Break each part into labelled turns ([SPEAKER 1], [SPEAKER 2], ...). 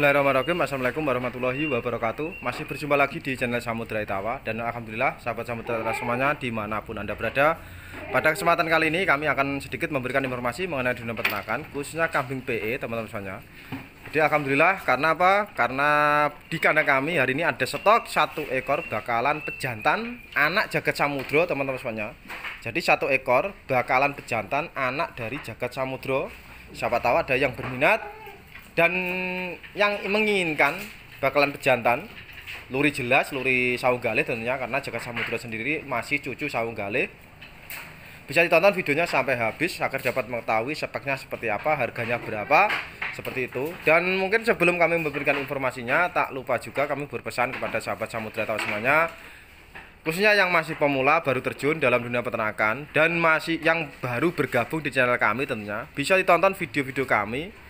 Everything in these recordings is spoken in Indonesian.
[SPEAKER 1] Bismillahirrahmanirrahim. Assalamualaikum warahmatullahi wabarakatuh. Masih berjumpa lagi di channel Samudra Itawa. Dan alhamdulillah sahabat Samudra semuanya dimanapun Anda berada. Pada kesempatan kali ini kami akan sedikit memberikan informasi mengenai dunia peternakan, khususnya kambing PE teman-teman semuanya. Jadi alhamdulillah, karena apa? Karena di kandang kami hari ini ada stok 1 ekor bakalan pejantan anak jagat samudra teman-teman semuanya. Jadi 1 ekor bakalan pejantan anak dari jagat samudra. Siapa tahu ada yang berminat dan yang menginginkan bakalan pejantan luri jelas, luri saung galih tentunya, karena jagat samudra sendiri masih cucu saung galih. Bisa ditonton videonya sampai habis agar dapat mengetahui speknya seperti apa, harganya berapa, seperti itu. Dan mungkin sebelum kami memberikan informasinya, tak lupa juga kami berpesan kepada sahabat Samudra Itawa semuanya, khususnya yang masih pemula, baru terjun dalam dunia peternakan, dan masih yang baru bergabung di channel kami tentunya, bisa ditonton video-video kami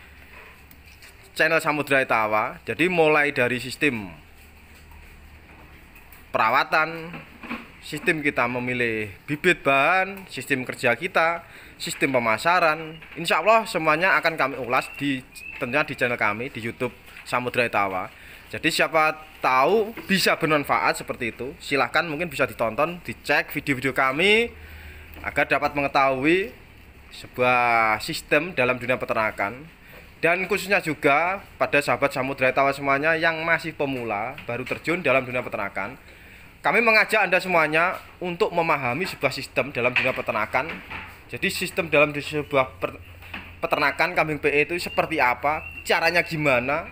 [SPEAKER 1] channel Samudra Itawa. Jadi mulai dari sistem perawatan, sistem kita memilih bibit bahan, sistem kerja kita, sistem pemasaran, insya Allah semuanya akan kami ulas tentunya di channel kami di YouTube Samudra Itawa. Jadi siapa tahu bisa bermanfaat seperti itu, silahkan mungkin bisa ditonton, dicek video-video kami agar dapat mengetahui sebuah sistem dalam dunia peternakan. Dan khususnya juga pada sahabat Samudra Itawa semuanya yang masih pemula, baru terjun dalam dunia peternakan, kami mengajak Anda semuanya untuk memahami sebuah sistem dalam dunia peternakan. Jadi sistem dalam sebuah peternakan kambing PE itu seperti apa, caranya gimana.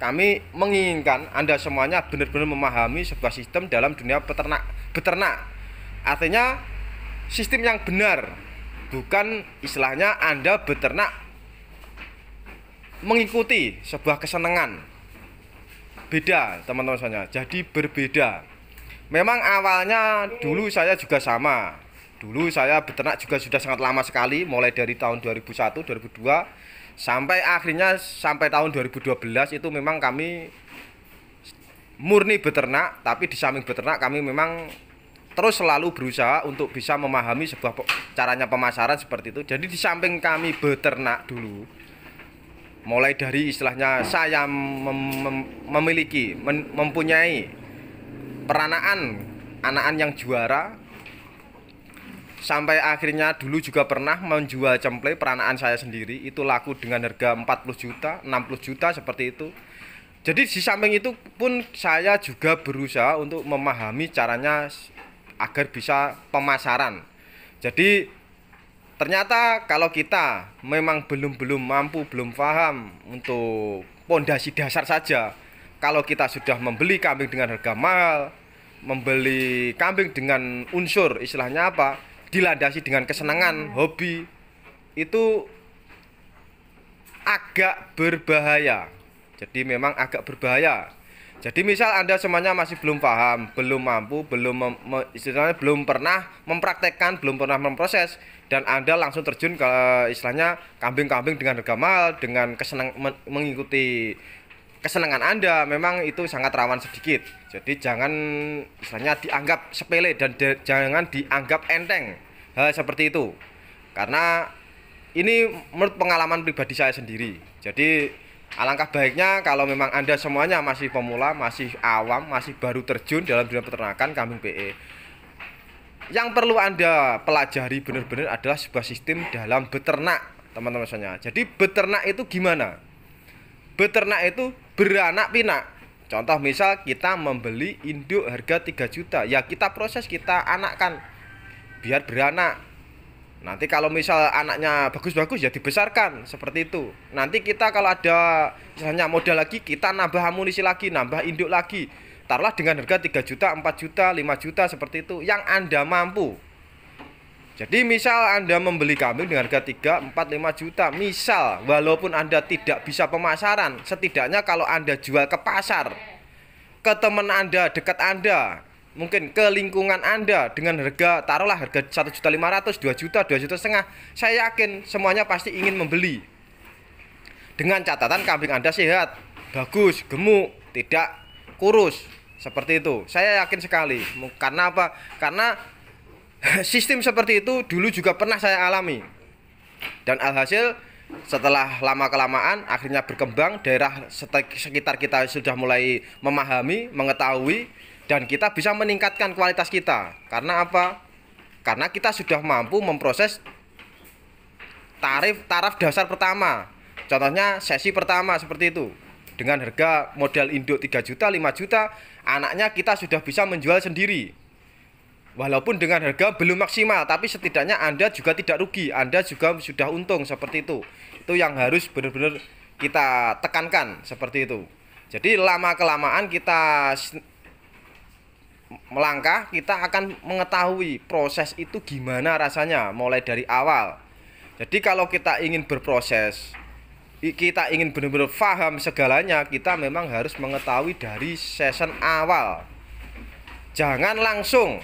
[SPEAKER 1] Kami menginginkan Anda semuanya benar-benar memahami sebuah sistem dalam dunia beternak. Artinya sistem yang benar, bukan istilahnya Anda beternak mengikuti sebuah kesenangan. Beda teman-teman semuanya, jadi berbeda. Memang awalnya dulu saya juga sama. Dulu saya beternak juga sudah sangat lama sekali, mulai dari tahun 2001, 2002 sampai akhirnya sampai tahun 2012 itu memang kami murni beternak. Tapi di samping beternak kami memang terus selalu berusaha untuk bisa memahami sebuah caranya pemasaran seperti itu. Jadi di samping kami beternak dulu, mulai dari istilahnya saya mempunyai anakan yang juara, sampai akhirnya dulu juga pernah menjual cemple peranaan saya sendiri, itu laku dengan harga 40 juta, 60 juta seperti itu. Jadi di samping itu pun saya juga berusaha untuk memahami caranya agar bisa pemasaran. Jadi ternyata kalau kita memang belum mampu, belum paham untuk pondasi dasar saja, kalau kita sudah membeli kambing dengan harga mahal, membeli kambing dengan unsur istilahnya apa, dilandasi dengan kesenangan, hobi, itu agak berbahaya. Jadi memang agak berbahaya. Jadi misal Anda semuanya masih belum paham, belum mampu, istilahnya belum pernah mempraktekkan, belum pernah memproses, dan Anda langsung terjun ke istilahnya kambing-kambing dengan harga mahal, dengan mengikuti kesenangan Anda, memang itu sangat rawan sedikit. Jadi jangan istilahnya dianggap sepele dan jangan dianggap enteng hal seperti itu. Karena ini menurut pengalaman pribadi saya sendiri. Jadi alangkah baiknya kalau memang Anda semuanya masih pemula, masih awam, masih baru terjun dalam dunia peternakan kambing PE, yang perlu Anda pelajari benar-benar adalah sebuah sistem dalam beternak, teman-teman semuanya. Jadi beternak itu gimana? Beternak itu beranak pinak. Contoh misal kita membeli induk harga 3 juta, ya kita proses, kita anakkan biar beranak. Nanti kalau misal anaknya bagus-bagus ya dibesarkan seperti itu. Nanti kita kalau ada misalnya modal lagi, kita nambah amunisi lagi, nambah induk lagi. Taruhlah dengan harga 3 juta, 4 juta, 5 juta seperti itu yang Anda mampu. Jadi misal Anda membeli kambing dengan harga 3, 4, 5 juta, misal walaupun Anda tidak bisa pemasaran, setidaknya kalau Anda jual ke pasar, ke teman Anda, dekat Anda, mungkin ke lingkungan Anda dengan harga, taruhlah harga 1.500.000, 2 juta, 2 juta setengah, saya yakin semuanya pasti ingin membeli. Dengan catatan kambing Anda sehat, bagus, gemuk, tidak kurus, seperti itu. Saya yakin sekali. Karena apa? Karena sistem seperti itu dulu juga pernah saya alami. Dan alhasil Setelah lama-kelamaan akhirnya berkembang, daerah sekitar kita sudah mulai memahami, mengetahui, dan kita bisa meningkatkan kualitas kita. Karena apa? Karena kita sudah mampu memproses taraf dasar pertama. Contohnya sesi pertama seperti itu. Dengan harga modal induk 3 juta, 5 juta, anaknya kita sudah bisa menjual sendiri. Walaupun dengan harga belum maksimal, tapi setidaknya Anda juga tidak rugi, Anda juga sudah untung seperti itu. Itu yang harus benar-benar kita tekankan seperti itu. Jadi lama-kelamaan kita melangkah, kita akan mengetahui proses itu gimana rasanya mulai dari awal. Jadi kalau kita ingin berproses, kita ingin benar-benar paham segalanya, kita memang harus mengetahui dari season awal. Jangan langsung.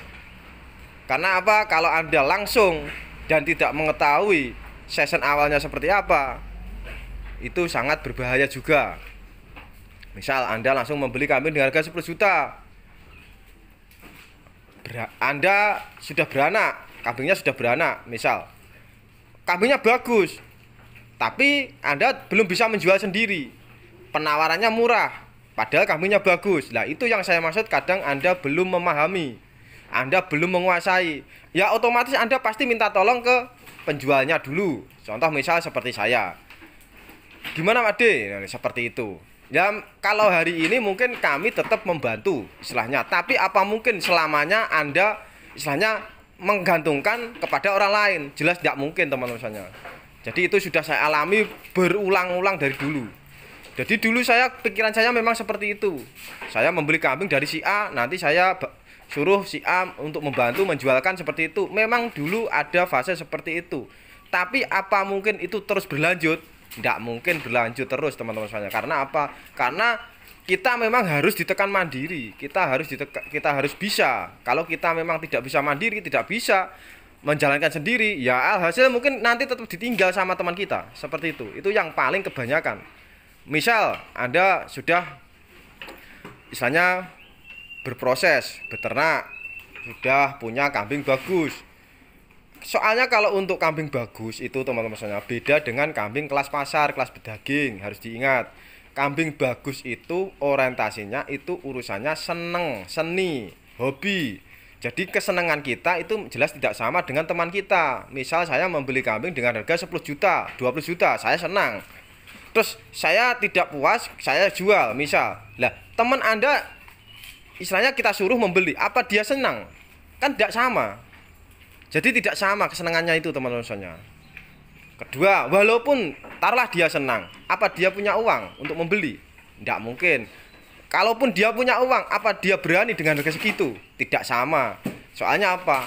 [SPEAKER 1] Karena apa? Kalau Anda langsung dan tidak mengetahui season awalnya seperti apa, itu sangat berbahaya juga. Misal Anda langsung membeli kambing dengan harga 10 juta. Anda sudah beranak, kambingnya sudah beranak, misal kambingnya bagus, tapi Anda belum bisa menjual sendiri, penawarannya murah, padahal kambingnya bagus. Nah itu yang saya maksud, kadang Anda belum memahami, Anda belum menguasai. Ya otomatis Anda pasti minta tolong ke penjualnya dulu. Contoh misal seperti saya, gimana Pak D? Nah, seperti itu. Ya kalau hari ini mungkin kami tetap membantu istilahnya, tapi apa mungkin selamanya Anda istilahnya menggantungkan kepada orang lain? Jelas tidak mungkin teman-teman. Jadi itu sudah saya alami berulang-ulang dari dulu. Jadi dulu pikiran saya memang seperti itu. Saya membeli kambing dari si A, nanti saya suruh si A untuk membantu menjualkan seperti itu. Memang dulu ada fase seperti itu. Tapi apa mungkin itu terus berlanjut? Tidak mungkin berlanjut terus teman-teman saya. Karena apa? Karena kita memang harus ditekan mandiri. Kita harus bisa. Kalau kita memang tidak bisa mandiri, tidak bisa menjalankan sendiri, ya alhasil mungkin nanti tetap ditinggal sama teman kita. Seperti itu. Itu yang paling kebanyakan. Misal Anda sudah misalnya berproses, beternak, sudah punya kambing bagus. Soalnya kalau untuk kambing bagus itu teman-teman saya beda dengan kambing kelas pasar, kelas pedaging. Harus diingat, kambing bagus itu orientasinya itu urusannya seneng, seni, hobi. Jadi kesenangan kita itu jelas tidak sama dengan teman kita. Misal saya membeli kambing dengan harga 10 juta, 20 juta, saya senang. Terus saya tidak puas, saya jual misal. Lah, teman Anda istilahnya kita suruh membeli, apa dia senang? Kan tidak sama. Jadi tidak sama kesenangannya itu teman-teman saya. Kedua, walaupun taruhlah dia senang, apa dia punya uang untuk membeli? Tidak mungkin. Kalaupun dia punya uang, apa dia berani dengan harga segitu? Tidak sama. Soalnya apa?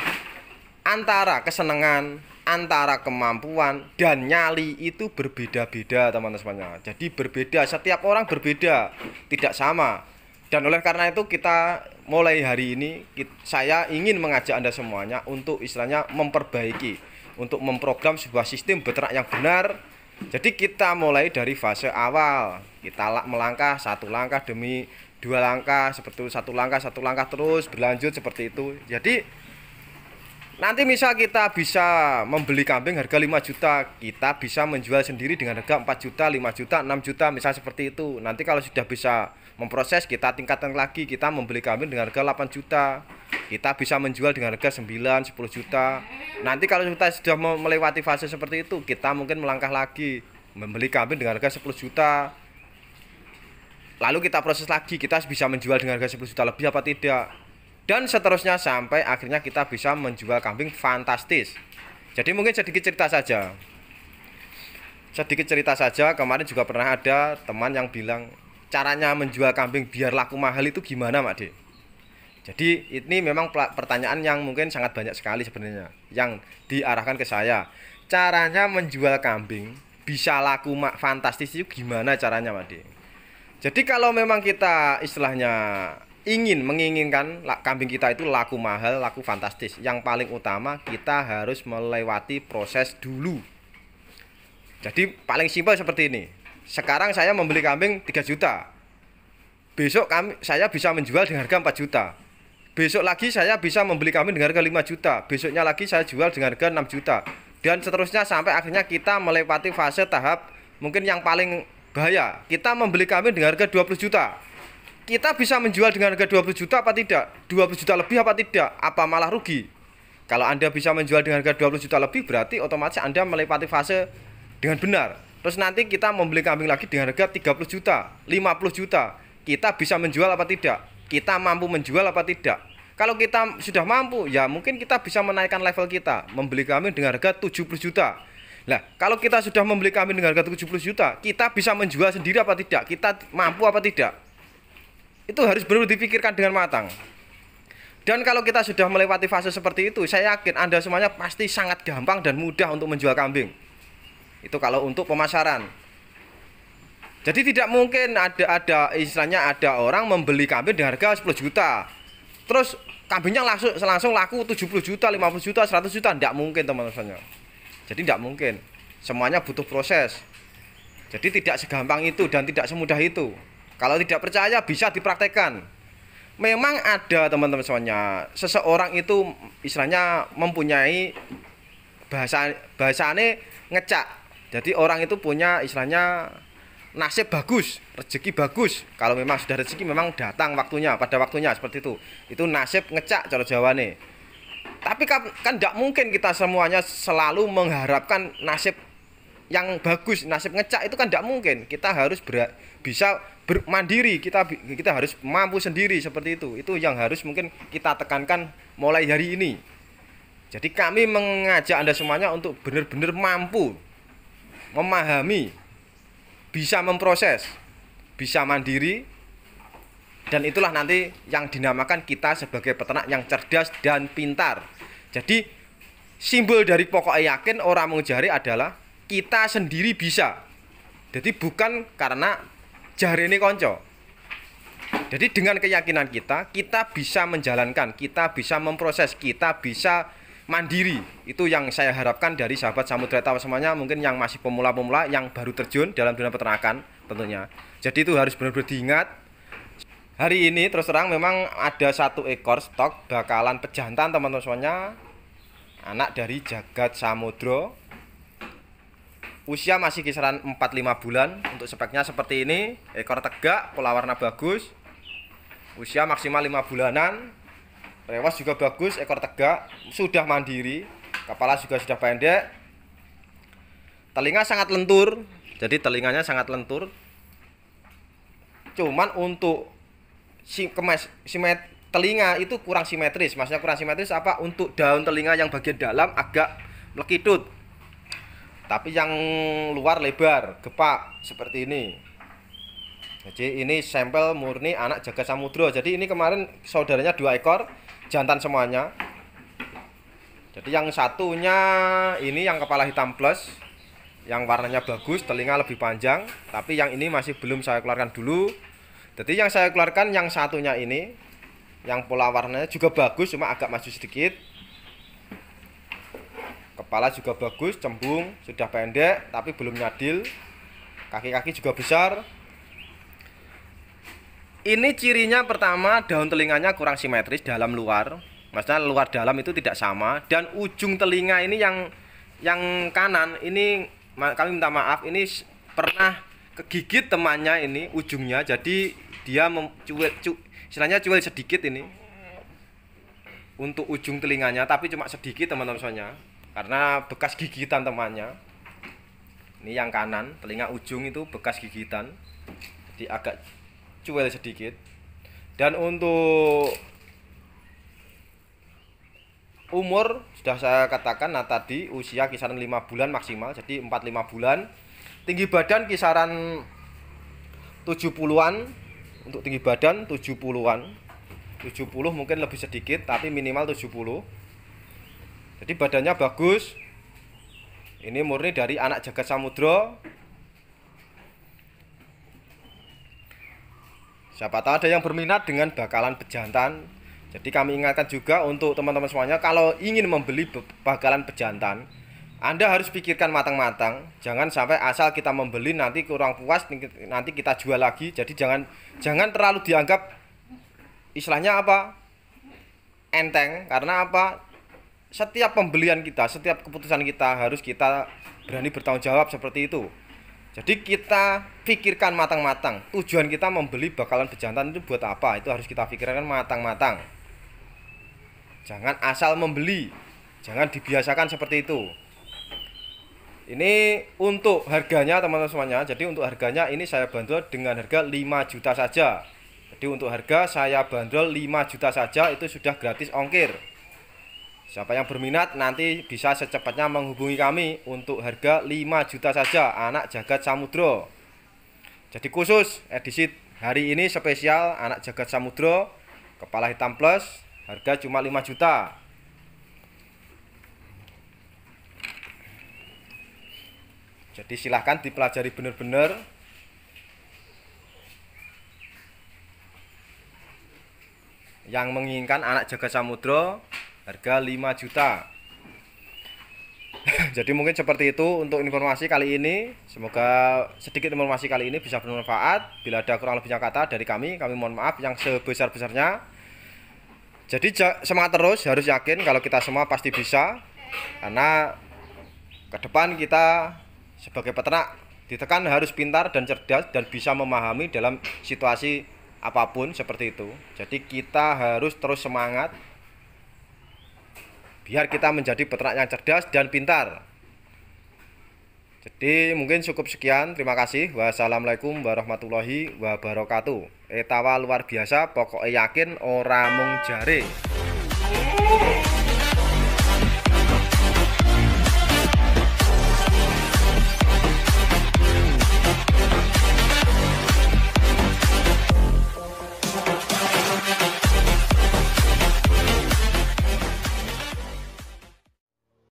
[SPEAKER 1] Antara kesenangan, antara kemampuan dan nyali itu berbeda-beda teman-teman semuanya. Jadi berbeda, setiap orang berbeda, tidak sama. Dan oleh karena itu kita mulai hari ini saya ingin mengajak Anda semuanya untuk istilahnya memperbaiki, untuk memprogram sebuah sistem beternak yang benar. Jadi kita mulai dari fase awal, kita melangkah satu langkah demi dua langkah, seperti itu, satu langkah terus berlanjut seperti itu. Jadi nanti misal kita bisa membeli kambing harga 5 juta, kita bisa menjual sendiri dengan harga 4 juta, 5 juta, 6 juta misal seperti itu. Nanti kalau sudah bisa memproses, kita tingkatkan lagi, kita membeli kambing dengan harga 8 juta, kita bisa menjual dengan harga 9, 10 juta. Nanti kalau kita sudah melewati fase seperti itu, kita mungkin melangkah lagi, membeli kambing dengan harga 10 juta, lalu kita proses lagi, kita bisa menjual dengan harga 10 juta lebih apa tidak, dan seterusnya sampai akhirnya kita bisa menjual kambing fantastis. Jadi mungkin sedikit cerita saja, kemarin juga pernah ada teman yang bilang, caranya menjual kambing biar laku mahal itu gimana Mak De? Jadi ini memang pertanyaan yang mungkin sangat banyak sekali sebenarnya yang diarahkan ke saya. Caranya menjual kambing bisa laku fantastis itu gimana caranya Mak De? Jadi kalau memang kita istilahnya menginginkan kambing kita itu laku mahal, laku fantastis, yang paling utama kita harus melewati proses dulu. Jadi paling simpel seperti ini. Sekarang saya membeli kambing 3 juta. Besok saya bisa menjual dengan harga 4 juta. Besok lagi saya bisa membeli kambing dengan harga 5 juta. Besoknya lagi saya jual dengan harga 6 juta. dan seterusnya sampai akhirnya kita melewati fase tahap mungkin yang paling bahaya. Kita membeli kambing dengan harga 20 juta. Kita bisa menjual dengan harga 20 juta apa tidak? 20 juta lebih apa tidak? Apa malah rugi? Kalau Anda bisa menjual dengan harga 20 juta lebih, berarti otomatis Anda melewati fase dengan benar. Terus nanti kita membeli kambing lagi dengan harga 30 juta, 50 juta. Kita bisa menjual apa tidak? Kita mampu menjual apa tidak? Kalau kita sudah mampu, ya mungkin kita bisa menaikkan level kita, membeli kambing dengan harga 70 juta. Nah, kalau kita sudah membeli kambing dengan harga 70 juta, kita bisa menjual sendiri apa tidak? Kita mampu apa tidak? Itu harus benar dipikirkan dengan matang. Dan kalau kita sudah melewati fase seperti itu, saya yakin Anda semuanya pasti sangat gampang dan mudah untuk menjual kambing. Itu kalau untuk pemasaran. Jadi tidak mungkin ada istilahnya ada orang membeli kambing dengan harga 10 juta. Terus kambingnya langsung laku 70 juta, 50 juta, 100 juta. Tidak mungkin teman-teman. Jadi tidak mungkin. Semuanya butuh proses. Jadi tidak segampang itu dan tidak semudah itu. Kalau tidak percaya bisa dipraktekkan. Memang ada teman-teman semuanya. Seseorang itu istilahnya mempunyai bahasane ngecak. Jadi orang itu punya istilahnya nasib bagus, rezeki bagus. Kalau memang sudah rezeki memang datang waktunya, pada waktunya seperti itu. Itu nasib ngecak cara Jawane. Tapi kan tidak mungkin kita semuanya selalu mengharapkan nasib yang bagus, nasib ngecak itu kan tidak mungkin. Kita harus bisa mandiri, kita harus mampu sendiri seperti itu. Itu yang harus mungkin kita tekankan mulai hari ini. Jadi kami mengajak Anda semuanya untuk benar-benar mampu memahami, bisa memproses, bisa mandiri, dan itulah nanti yang dinamakan kita sebagai peternak yang cerdas dan pintar. Jadi simbol dari pokok yakin orang mengejari adalah kita sendiri bisa. Jadi bukan karena jari ini konco. Jadi dengan keyakinan kita bisa menjalankan, kita bisa memproses, kita bisa mandiri. Itu yang saya harapkan dari sahabat Samudra Tawa semuanya, mungkin yang masih pemula-pemula, yang baru terjun dalam dunia peternakan tentunya. Jadi itu harus benar-benar diingat. Hari ini terus terang memang ada 1 ekor stok bakalan pejantan teman-teman semuanya, anak dari Jagat Samudra. Usia masih kisaran 4-5 bulan. Untuk speknya seperti ini, ekor tegak, pola warna bagus. Usia maksimal 5 bulanan. Rewas juga bagus, ekor tegak, sudah mandiri, kepala juga sudah pendek, telinga sangat lentur, jadi telinganya sangat lentur. Cuman untuk telinga itu kurang simetris. Maksudnya kurang simetris apa? Untuk daun telinga yang bagian dalam agak melekitut, tapi yang luar lebar, gepak seperti ini. Jadi ini sampel murni anak Jagat Samudra. Jadi ini kemarin saudaranya 2 ekor jantan semuanya. Jadi yang satunya ini yang kepala hitam plus, yang warnanya bagus, telinga lebih panjang. Tapi yang ini masih belum saya keluarkan dulu. Jadi yang saya keluarkan yang satunya ini, yang pola warnanya juga bagus, cuma agak maju sedikit. Kepala juga bagus, cembung, sudah pendek tapi belum nyadil. Kaki-kaki juga besar. Ini cirinya pertama, daun telinganya kurang simetris dalam luar. Maksudnya luar dalam itu tidak sama. Dan ujung telinga ini yang kanan ini kami minta maaf, ini pernah kegigit temannya ini ujungnya. Jadi dia istilahnya cuil sedikit ini untuk ujung telinganya, tapi cuma sedikit teman-teman semuanya, karena bekas gigitan temannya. Ini yang kanan, telinga ujung itu bekas gigitan. Jadi agak cuil sedikit. Dan untuk umur sudah saya katakan, nah tadi usia kisaran 5 bulan maksimal, jadi 4-5 bulan. Tinggi badan kisaran 70-an. Untuk tinggi badan 70-an. 70 mungkin lebih sedikit, tapi minimal 70. Jadi badannya bagus. Ini murni dari anak Jagat Samudra. Siapa tahu ada yang berminat dengan bakalan pejantan. Jadi kami ingatkan juga untuk teman-teman semuanya, kalau ingin membeli bakalan pejantan, Anda harus pikirkan matang-matang. Jangan sampai asal kita membeli nanti kurang puas, nanti kita jual lagi. Jadi jangan terlalu dianggap istilahnya apa? Enteng. Karena apa? setiap pembelian kita, setiap keputusan kita harus kita berani bertanggung jawab seperti itu. Jadi kita pikirkan matang-matang. Tujuan kita membeli bakalan bejantan itu buat apa? Itu harus kita pikirkan matang-matang. Jangan asal membeli. Jangan dibiasakan seperti itu. Ini untuk harganya teman-teman semuanya. Jadi untuk harganya ini saya bandrol dengan harga 5 juta saja. Jadi untuk harga saya bandrol 5 juta saja, itu sudah gratis ongkir. Siapa yang berminat nanti bisa secepatnya menghubungi kami untuk harga 5 juta saja, anak jagat samudra. Jadi khusus edisi hari ini spesial anak jagat samudra kepala hitam plus, harga cuma 5 juta. Jadi silahkan dipelajari benar-benar. Yang menginginkan anak jagat samudra harga 5 juta. Jadi mungkin seperti itu untuk informasi kali ini. Semoga sedikit informasi kali ini bisa bermanfaat. Bila ada kurang lebihnya kata dari kami mohon maaf yang sebesar-besarnya. Jadi semangat terus, harus yakin kalau kita semua pasti bisa. Karena ke depan kita sebagai peternak ditekan harus pintar dan cerdas dan bisa memahami dalam situasi apapun seperti itu. Jadi kita harus terus semangat biar kita menjadi peternak yang cerdas dan pintar. Jadi mungkin cukup sekian. Terima kasih. Wassalamualaikum warahmatullahi wabarakatuh. Etawa luar biasa, pokoknya yakin ora mung jare.